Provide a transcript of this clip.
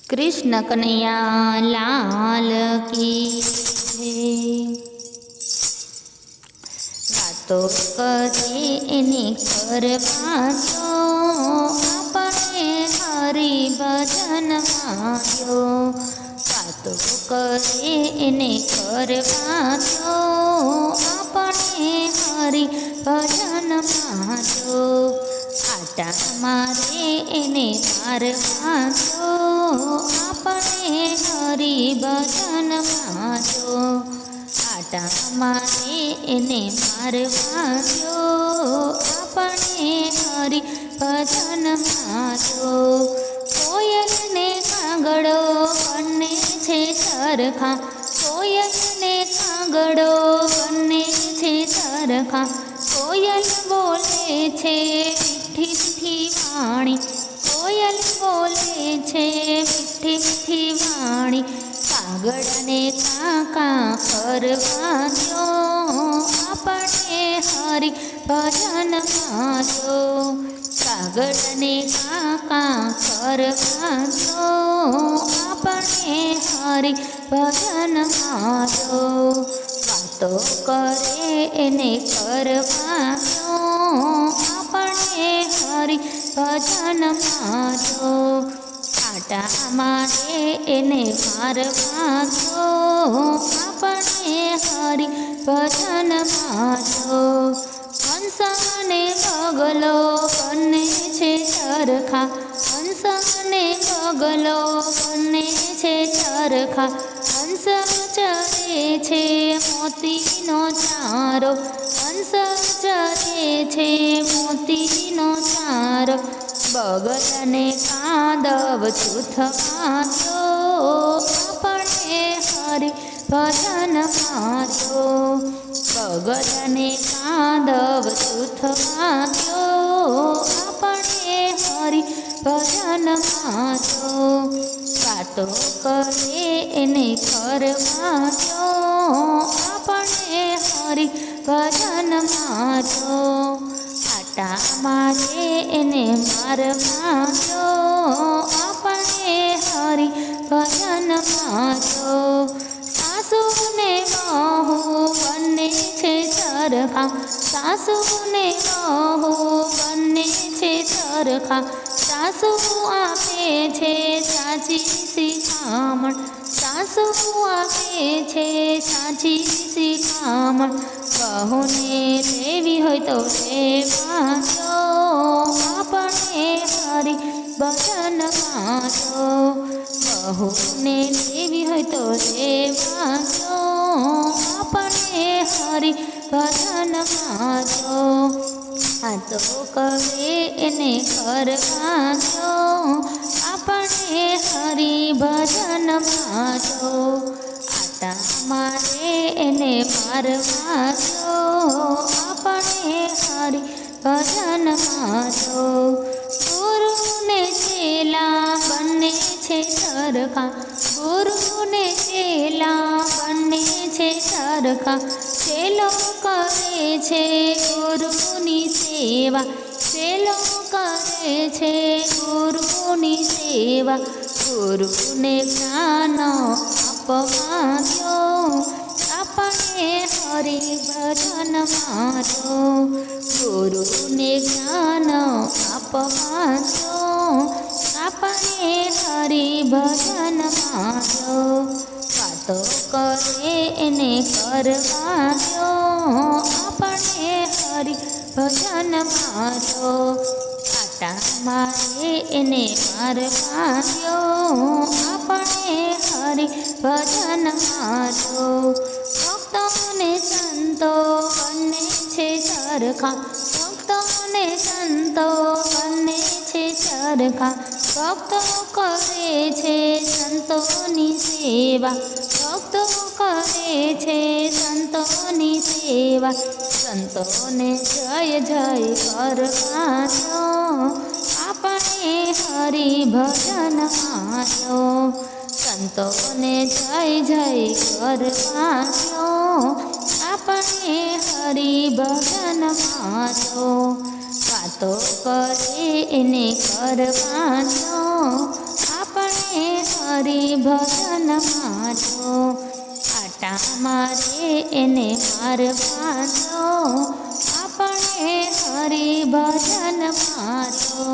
कृष्ण कन्हैया लाल की जय। वातो करे एने करवा जो आपणे हरि भजन मायो। वातो करे एने करवा जो आपणे हरि भजन मायो। आटा मारे एने मारवा जो आपणे हरि भजन मायो। आटा मारे एने मारवा जो आपणे हरि भजन मायो। कोयल ने कागड़ो बने छे सरखा। कोयल ने कागड़ो बने छे सरखा। कोयल बोले छे मीठी मीठी वाणी। कोयल बोले छे मीठी मीठी वाणी। कागड़ ने काका करवा जो आपणे हरि भजन मायो। कागड़ ने काका करवा जो आपणे हरि भजन मायो। वातो करे एने करवा जो आपणे हरि भजन मायो। आटा मारे एने मारवा जो आपणे हरि भजन मायो। हंस ने बगलो बने छे सरखा। हंस ने बगलो बने छे सरखा। हंस चरे छे मोतीनो चारो। हंस चरे छे मोतीनो चारो। बगल ने कांदव छूथवा जो आपणे हरि भजन मायो। बगल ने कांदव छूथवा जो आपणे हरि भजन मायो। वातो करे एने करवा जो आपणे हरि भजन मायो। आटा मारे एने मारवा जो आपणे हरि भजन मायो। सासू ने बहू बने छे सरखा। सासू ने बहू बने छे सरखा। सासू आपे छे साची शिखामण। सासू आपे छे साची शिखामण। बहू ने लेवी होय तो लेवा जो आपणे हरि भजन मायो। बहू ने लेवी होय तो लेवा जो आपणे हरि भजन मायो। आतो करे एने करवा जो आपणे हरि भजन मायो। आटा मारे एने मारवा जो आपणे हरि भजन मायो। गुरु ने चेला बने छे सरखा। गुरु ने चेला बने छे सरखा। चेलो करे छे गुरुनी सेवा। चेलो करे छे गुरुनी सेवा। गुरु ने ज्ञान आपवा जो आपणे हरि भजन मायो। गुरु ने ज्ञान आपवा जो आपणे हरि भजन मायो। वातो करे एने करवा जो आपणे हरि भजन मायो। आटा मारे एने मारवा जो आपणे हरि भजन मायो। भक्तो ने संतो बने छे सरखा। भक्तो ने संतो बने छे सरखा। भक्तो करे छे संतोनी सेवा। भक्तो करे छे संतोनी सेवा। संतोने जय जय करवा जो आपणे हरि भजन मायो। संतोने जय जय करवा जो आपणे हरि भजन मायो। वातो करे એને કરવાનો આપણે હરિભજનમાં જો આટા મારે એને મારવા દો આપણે હરિભજનમાં જો